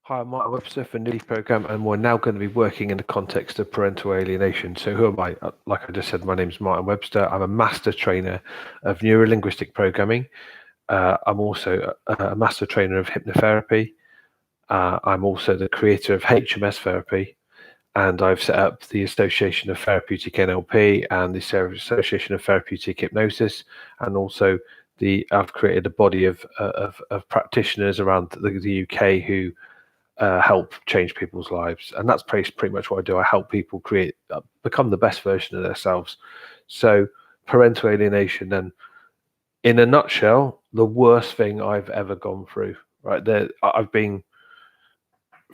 Hi, I'm Martin Webster for New Program, and we're now going to be working in the context of parental alienation. So, who am I? Like I just said, my name is Martin Webster. I'm a master trainer of neurolinguistic programming. I'm also a master trainer of hypnotherapy. I'm also the creator of HMS Therapy, and I've set up the Association of Therapeutic NLP and the Association of Therapeutic Hypnosis, and also I've created a body of practitioners around the UK who help change people's lives, and that's pretty much what I do. I help people become the best version of themselves. So parental alienation, then, in a nutshell, the worst thing I've ever gone through. Right there, I've been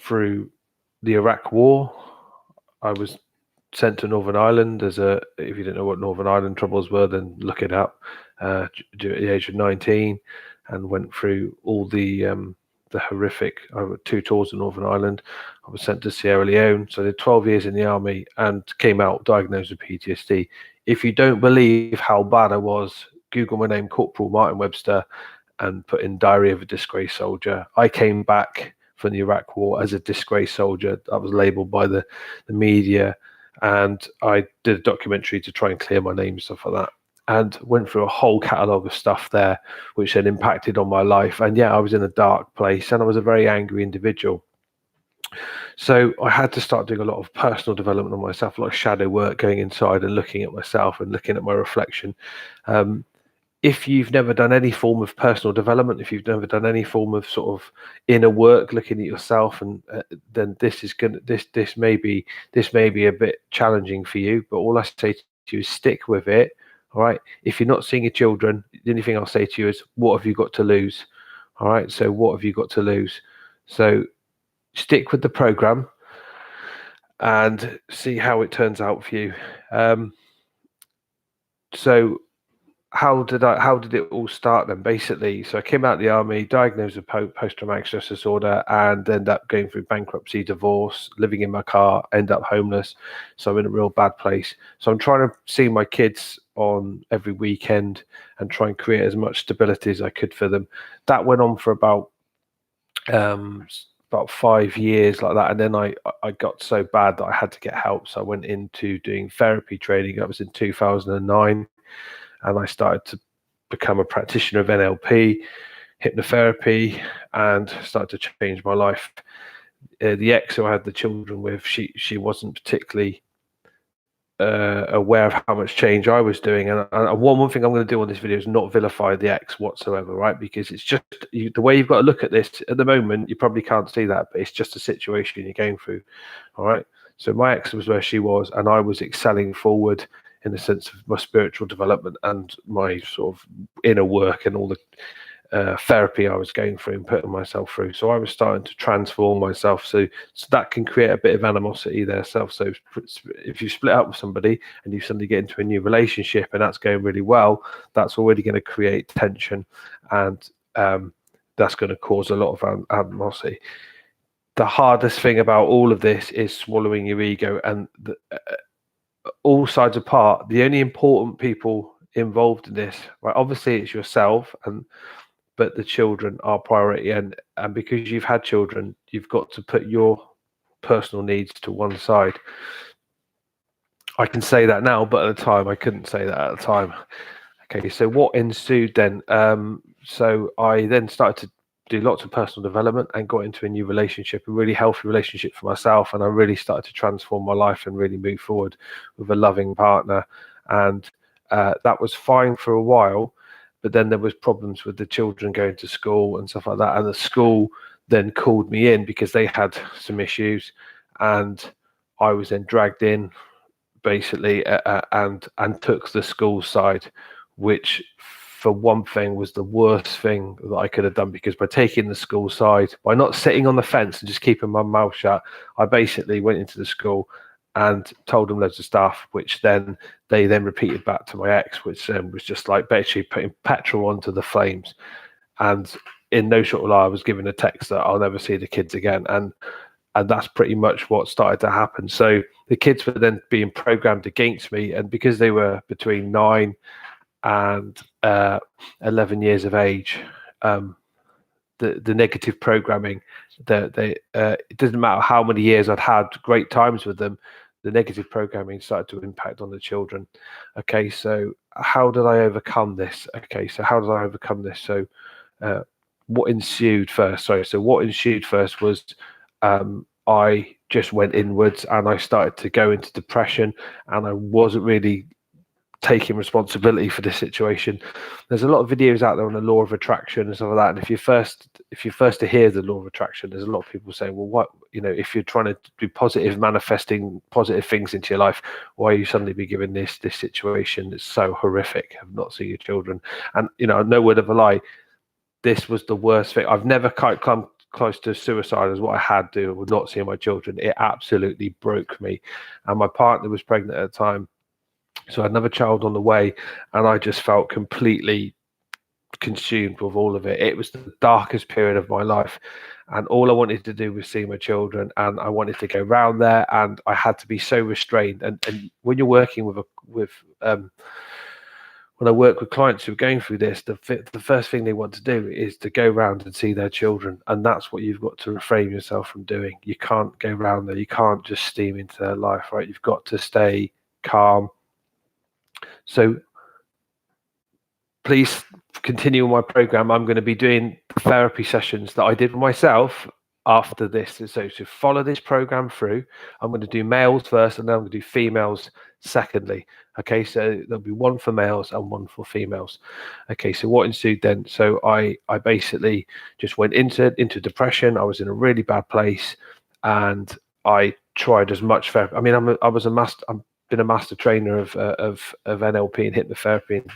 through the Iraq War. I was sent to Northern Ireland if you didn't know what Northern Ireland troubles were, then look it up. At the age of 19, and went through all the horrific. I had 2 tours in Northern Ireland. I was sent to Sierra Leone, so I did 12 years in the army and came out diagnosed with PTSD. If you don't believe how bad I was, Google my name, Corporal Martin Webster, and put in Diary of a Disgraced Soldier. I came back from the Iraq War as a disgraced soldier. I was labelled by the media, and I did a documentary to try and clear my name and stuff like that, and went through a whole catalogue of stuff there, which then impacted on my life. And yeah, I was in a dark place, and I was a very angry individual. So I had to start doing a lot of personal development on myself, a lot of shadow work, going inside and looking at myself and looking at my reflection. If you've never done any form of personal development, if you've never done any form of sort of inner work, looking at yourself, and then this may be a bit challenging for you. But all I say to you is stick with it. All right. If you're not seeing your children, the only thing I'll say to you is, what have you got to lose? All right. So what have you got to lose? So stick with the program and see how it turns out for you. So how did it all start then? Basically, so I came out of the army, diagnosed with post-traumatic stress disorder, and ended up going through bankruptcy, divorce, living in my car, end up homeless. So I'm in a real bad place. So I'm trying to see my kids on every weekend and try and create as much stability as I could for them. That went on for about 5 years like that, and then I got so bad that I had to get help. So I went into doing therapy training. That was in 2009. And I started to become a practitioner of NLP, hypnotherapy, and started to change my life. The ex who I had the children with, she wasn't particularly aware of how much change I was doing. And one thing I'm going to do on this video is not vilify the ex whatsoever, right? Because it's just the way you've got to look at this at the moment. You probably can't see that, but it's just a situation you're going through. All right. So my ex was where she was, and I was excelling forward in the sense of my spiritual development and my sort of inner work and all the therapy I was going through and putting myself through. So I was starting to transform myself. So that can create a bit of animosity there. So if you split up with somebody and you suddenly get into a new relationship and that's going really well, that's already going to create tension, and that's going to cause a lot of animosity. The hardest thing about all of this is swallowing your ego, and all sides apart, the only important people involved in this, right? Obviously, it's yourself, but the children are priority, and because you've had children, you've got to put your personal needs to one side. I can say that now, but at the time, I couldn't say that at the time. Okay, so what ensued then? So I then started to do lots of personal development and got into a new relationship, a really healthy relationship for myself, and I really started to transform my life and really move forward with a loving partner, and that was fine for a while. But then there was problems with the children going to school and stuff like that, and the school then called me in because they had some issues, and I was then dragged in basically, and took the school side, which for one thing was the worst thing that I could have done, because by taking the school side, by not sitting on the fence and just keeping my mouth shut, I basically went into the school and told them loads of stuff, which then they repeated back to my ex, which was just like basically putting petrol onto the flames. And in no short while, I was given a text that I'll never see the kids again, and that's pretty much what started to happen. So the kids were then being programmed against me, and because they were between 9 and 11 years of age, the negative programming. It doesn't matter how many years I'd had great times with them, the negative programming started to impact on the children. Okay, so how did I overcome this? So what ensued first? So what ensued first was I just went inwards and I started to go into depression, and I wasn't really taking responsibility for this situation. There's a lot of videos out there on the law of attraction and stuff like that. And if you're first to hear the law of attraction, there's a lot of people saying, well, what, if you're trying to do positive, manifesting positive things into your life, why are you suddenly be given this situation that's so horrific of not seeing your children? And no word of a lie, this was the worst thing. I've never come close to suicide as what I had to with not seeing my children. It absolutely broke me. And my partner was pregnant at the time, so I had another child on the way, and I just felt completely consumed with all of it. It was the darkest period of my life, and all I wanted to do was see my children, and I wanted to go round there, and I had to be so restrained. And when you're working when I work with clients who are going through this, the first thing they want to do is to go round and see their children, and that's what you've got to refrain yourself from doing. You can't go round there. You can't just steam into their life, right? You've got to stay calm. So please continue my program. I'm going to be doing therapy sessions that I did myself after this. So to follow this program through, I'm going to do males first, and then I'm going to do females secondly. Okay, so there'll be one for males and one for females. Okay, so what ensued then? So I basically just went into depression. I was in a really bad place, and I tried as much therapy. I mean, I've been a master trainer of NLP and hypnotherapy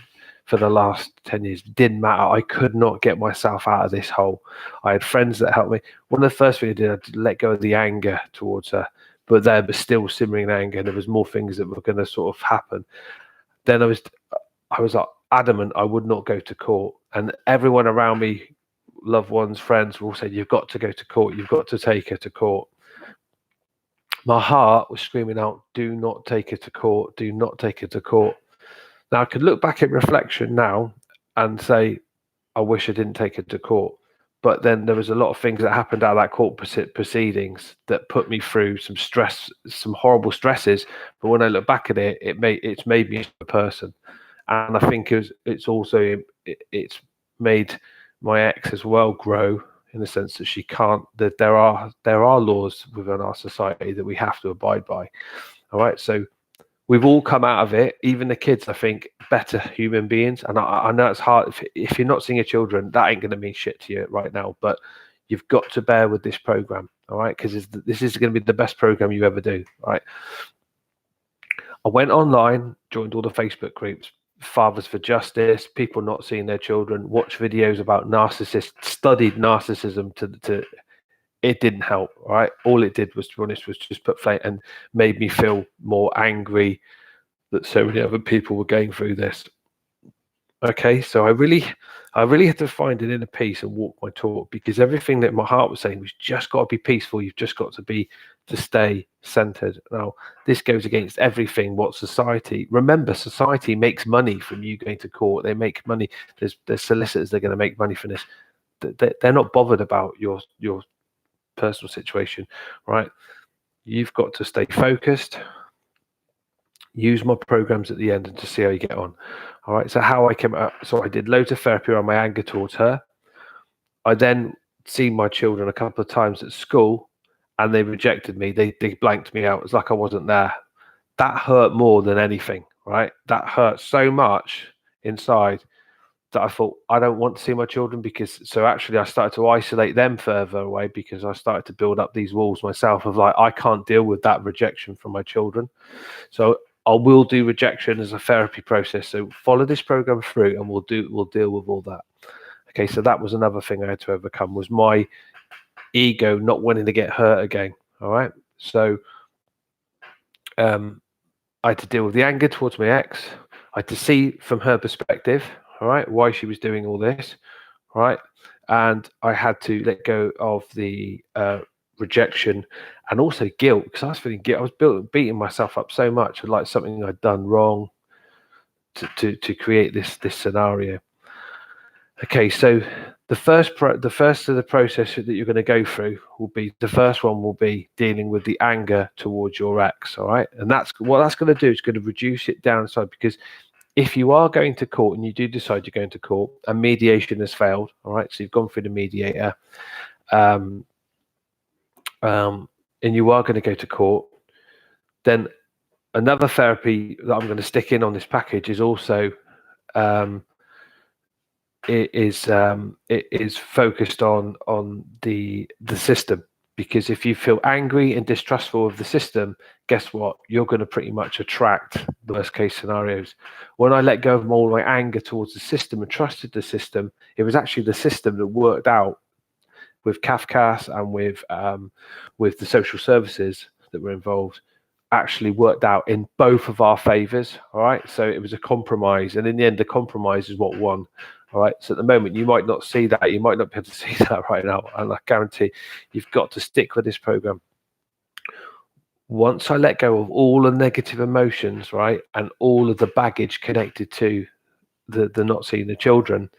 for the last 10 years. It didn't matter. I could not get myself out of this hole. I had friends that helped me. One of the first things I did, I had to let go of the anger towards her, but there was still simmering anger, and there was more things that were going to sort of happen. Then I was like adamant I would not go to court, and everyone around me, loved ones, friends, will say, you've got to go to court. You've got to take her to court. My heart was screaming out, do not take her to court. Do not take her to court. Now, I could look back at reflection now and say, I wish I didn't take her to court. But then there was a lot of things that happened out of that court proceedings that put me through some stress, some horrible stresses. But when I look back at it, it's made me a person. And I think it's made my ex as well grow, in the sense that she can't, that there are laws within our society that we have to abide by. All right. So we've all come out of it, even the kids, I think, better human beings. And I know it's hard. If you're not seeing your children, that ain't going to mean shit to you right now. But you've got to bear with this program, all right? Because this is going to be the best program you ever do, all right? I went online, joined all the Facebook groups, Fathers for Justice, people not seeing their children, watched videos about narcissists, studied narcissism to it didn't help, right? All it did was, to be honest, was just put flame and made me feel more angry that so many other people were going through this. Okay, so I really had to find an inner peace and walk my talk, because everything that my heart was saying was just got to be peaceful. You've just got to stay centered. Now, this goes against everything what society. Remember, society makes money from you going to court. They make money. There's solicitors. They're going to make money from this. They're not bothered about your personal situation, right? You've got to stay focused. Use my programs at the end and to see how you get on. All right. So how I came up, so I did loads of therapy around my anger towards her. I then seen my children a couple of times at school, and they rejected me. They blanked me out. It's like I wasn't there. That hurt more than anything, right? That hurt so much inside that I thought, I don't want to see my children, so actually I started to isolate them further away, because I started to build up these walls myself of like, I can't deal with that rejection from my children. So I will do rejection as a therapy process. So follow this program through, and we'll deal with all that. Okay, so that was another thing I had to overcome, was my ego not wanting to get hurt again. All right, so I had to deal with the anger towards my ex. I had to see from her perspective, all right, why she was doing all this, all right, and I had to let go of the rejection and also guilt, because I was feeling guilt. I was beating myself up so much for like something I'd done wrong to create this scenario. Okay, so the first of the process that you're going to go through will be, the first one will be dealing with the anger towards your ex. All right, and that's what that's going to do. It's going to reduce it downside, because if you are going to court and you do decide you're going to court and mediation has failed, all right, so you've gone through the mediator, um, and you are going to go to court, then another therapy that I'm going to stick in on this package is also um, it is focused on the system, because if you feel angry and distrustful of the system, guess what? You're going to pretty much attract the worst case scenarios. When I let go of all my anger towards the system and trusted the system, it was actually the system that worked out with Kafkas and with the social services that were involved, actually worked out in both of our favors. All right, so it was a compromise, and in the end the compromise is what won. All right, so at the moment you might not see that, you might not be able to see that right now, and I guarantee you've got to stick with this program. Once I let go of all the negative emotions, right, and all of the baggage connected to the not seeing the children,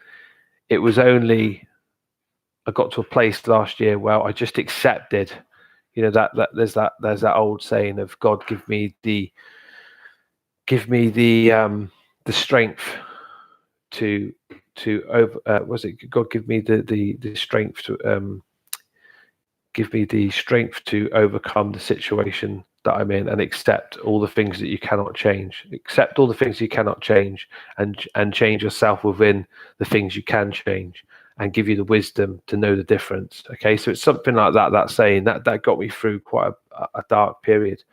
it was only, I got to a place last year where I just accepted, you know, that there's that old saying of God give me the strength to over was it God give me the strength to give me the strength to overcome the situation that I'm in, and accept all the things that you cannot change. Accept all the things you cannot change, and change yourself within the things you can change, and give you the wisdom to know the difference. Okay, so it's something like that. That saying that got me through quite a dark period.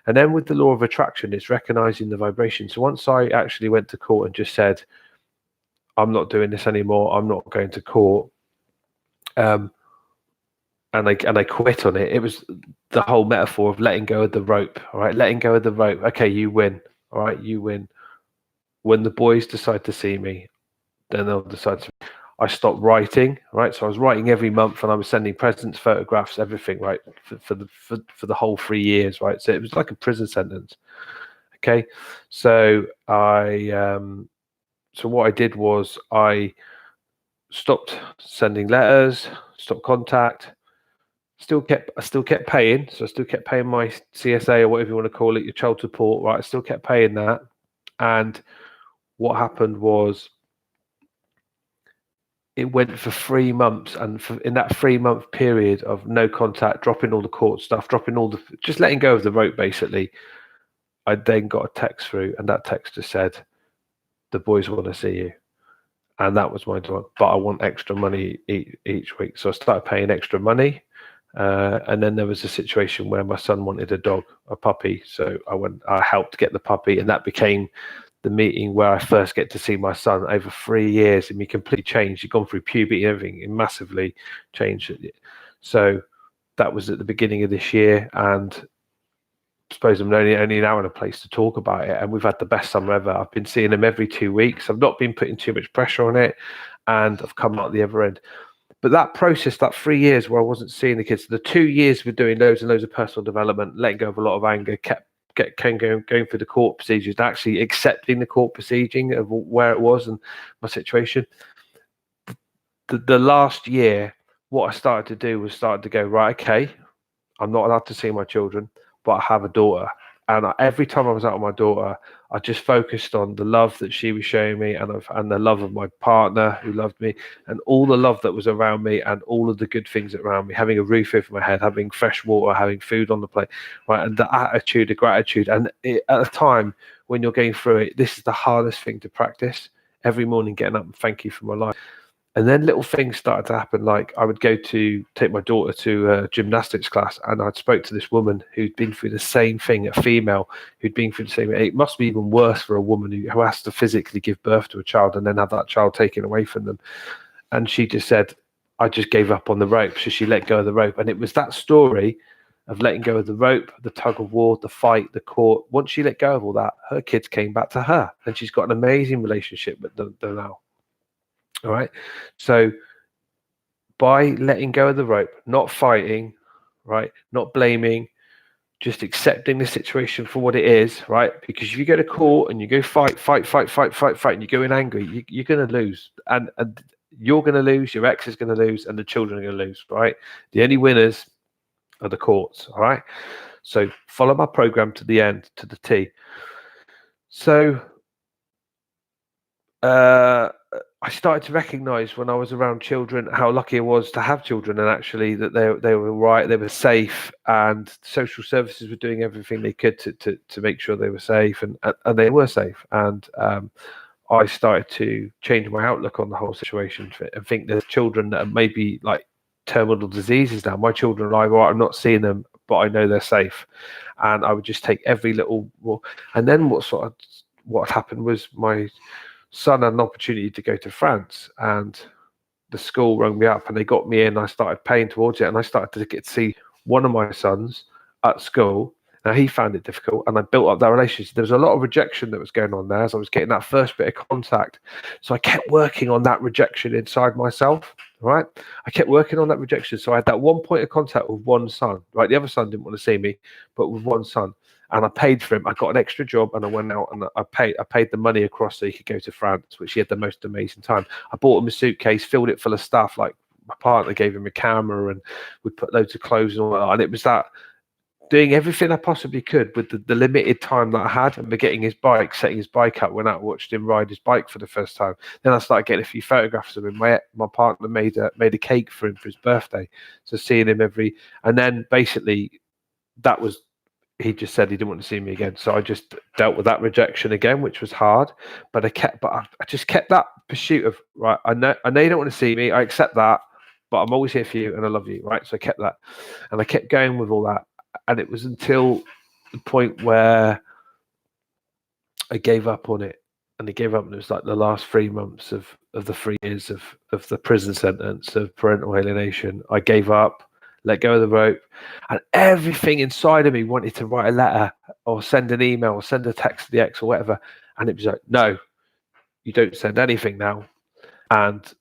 And then with the law of attraction, it's recognizing the vibration. So once I actually went to court and just said, I'm not doing this anymore, I'm not going to court, and I quit on it. It was the whole metaphor of letting go of the rope. All right, letting go of the rope. Okay, you win. All right, you win. When the boys decide to see me, then they'll decide to. I stopped writing. Right, so I was writing every month, and I was sending presents, photographs, everything. Right, for the whole 3 years. Right, so it was like a prison sentence. Okay, so so what I did was I stopped sending letters, stopped contact. I still kept paying, so I still kept paying my CSA or whatever you want to call it, your child support, right? I still kept paying that, and what happened was it went for 3 months, and in that 3 month period of no contact, dropping all the court stuff, dropping all the, just letting go of the rope, basically, I then got a text through, and that text just said, "The boys want to see you." And that was my demand, but I want extra money each week. So I started paying extra money. And then there was a situation where my son wanted a dog, a puppy. So I helped get the puppy, and that became the meeting where I first get to see my son over 3 years, and he completely changed. He'd gone through puberty and everything, it massively changed. So that was at the beginning of this year, and I suppose I'm only now in a place to talk about it, and we've had the best summer ever. I've been seeing him every 2 weeks. I've not been putting too much pressure on it, and I've come out the other end. But that process, that 3 years where I wasn't seeing the kids, the 2 years we're doing loads and loads of personal development, letting go of a lot of anger, kept going through the court procedures, and actually accepting the court proceeding of where it was and my situation. The last year, what I started to do was started to go, right, okay, I'm not allowed to see my children, but I have a daughter. And every time I was out with my daughter, I just focused on the love that she was showing me, and the love of my partner who loved me, and all the love that was around me, and all of the good things around me, having a roof over my head, having fresh water, having food on the plate, right? And the attitude, the gratitude. And at a time when you're going through it, this is the hardest thing to practice. Every morning getting up and thank you for my life. And then little things started to happen. Like I would go to take my daughter to a gymnastics class, and I'd spoke to this woman who'd been through the same thing, a female who'd been through the same. It must be even worse for a woman who has to physically give birth to a child and then have that child taken away from them. And she just said, I just gave up on the rope. So she let go of the rope. And it was that story of letting go of the rope, the tug of war, the fight, the court. Once she let go of all that, her kids came back to her, and she's got an amazing relationship with them now. All right. So by letting go of the rope, not fighting, right, not blaming, just accepting the situation for what it is, right? Because if you go to court and you go fight, and you go in angry, you're going to lose, and you're going to lose, your ex is going to lose, and the children are going to lose, right? The only winners are the courts, all right? So follow my program to the end, to the T. So I started to recognize when I was around children how lucky I was to have children, and actually that they were right, they were safe, and social services were doing everything they could to make sure they were safe, and they were safe. And I started to change my outlook on the whole situation and think there's children that are maybe like terminal diseases now. My children are alive, right? I'm not seeing them, but I know they're safe. And I would just take every little, well, and then what happened was my son had an opportunity to go to France, and the school rang me up and they got me in. I started paying towards it, and I started to get to see one of my sons at school. Now he found it difficult, and I built up that relationship. There was a lot of rejection that was going on there as I was getting that first bit of contact. So I kept working on that rejection inside myself, right? I kept working on that rejection. So I had that one point of contact with one son, right? The other son didn't want to see me, but with one son. And I paid for him. I got an extra job, and I went out and I paid the money across so he could go to France, which he had the most amazing time. I bought him a suitcase, filled it full of stuff. Like my partner gave him a camera, and we put loads of clothes and all that. And it was that doing everything I possibly could with the limited time that I had, and getting his bike, setting his bike up, went out, watched him ride his bike for the first time. Then I started getting a few photographs of him. My partner made a cake for him for his birthday, so seeing him and then basically that was. He just said he didn't want to see me again. So I just dealt with that rejection again, which was hard. But I just kept that pursuit of, right, I know you don't want to see me. I accept that, but I'm always here for you and I love you, right? So I kept that. And I kept going with all that. And it was until the point where I gave up on it. And I gave up, and it was like the last 3 months of the 3 years of the prison sentence of parental alienation. I gave up, let go of the rope, and everything inside of me wanted to write a letter or send an email or send a text to the ex or whatever. And it was like, no, you don't send anything now. And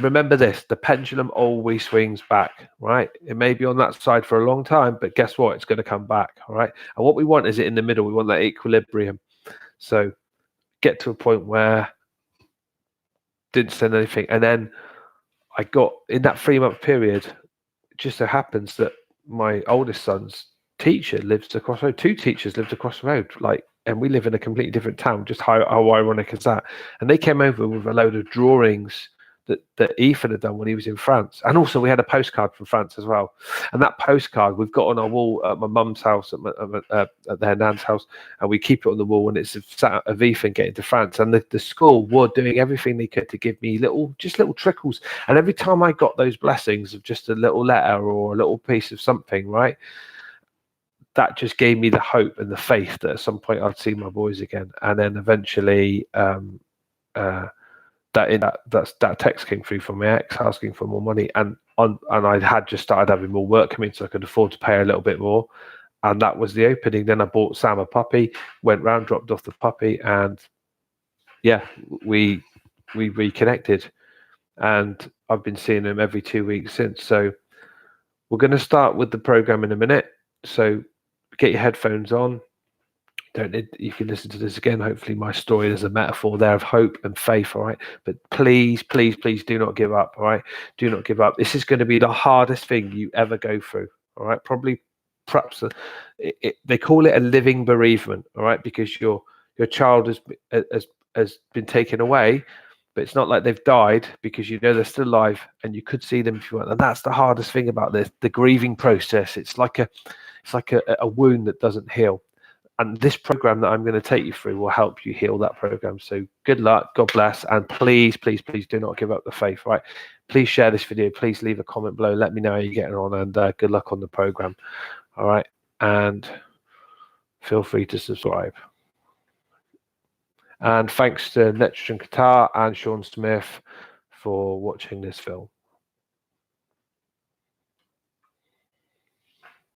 remember this, the pendulum always swings back, right? It may be on that side for a long time, but guess what? It's going to come back, all right? And what we want is it in the middle. We want that equilibrium. So get to a point where didn't send anything. And then I got, in that 3-month period, it just so happens that my oldest son's teacher lives across the road. 2 teachers lived across the road, and we live in a completely different town. Just how ironic is that? And they came over with a load of drawings that Ethan had done when he was in France. And also we had a postcard from France as well. And that postcard we've got on our wall at my mum's house, at their nan's house, and we keep it on the wall, and it's sat of Ethan getting to France. And the school were doing everything they could to give me little trickles. And every time I got those blessings of just a little letter or a little piece of something, right, that just gave me the hope and the faith that at some point I'd see my boys again. And then eventually that text came through from my ex asking for more money, and I had just started having more work coming, so I could afford to pay her a little bit more, and that was the opening. Then I bought Sam a puppy, went round, dropped off the puppy, and yeah, we reconnected, and I've been seeing him every 2 weeks since. So we're going to start with the program in a minute, so get your headphones on. You can listen to this again. Hopefully my story is a metaphor there of hope and faith, all right? But please do not give up, all right? Do not give up. This is going to be the hardest thing you ever go through, all right? Perhaps they call it a living bereavement, all right? Because your child has been taken away, but it's not like they've died, because you know they're still alive and you could see them if you want. And that's the hardest thing about this, the grieving process. It's like a wound that doesn't heal. And this program that I'm going to take you through will help you heal that program. So good luck, God bless, and please do not give up the faith, right? Please share this video. Please leave a comment below. Let me know how you're getting on, and good luck on the program. All right, and feel free to subscribe. And thanks to Nitrogen Qatar and Sean Smith for watching this film.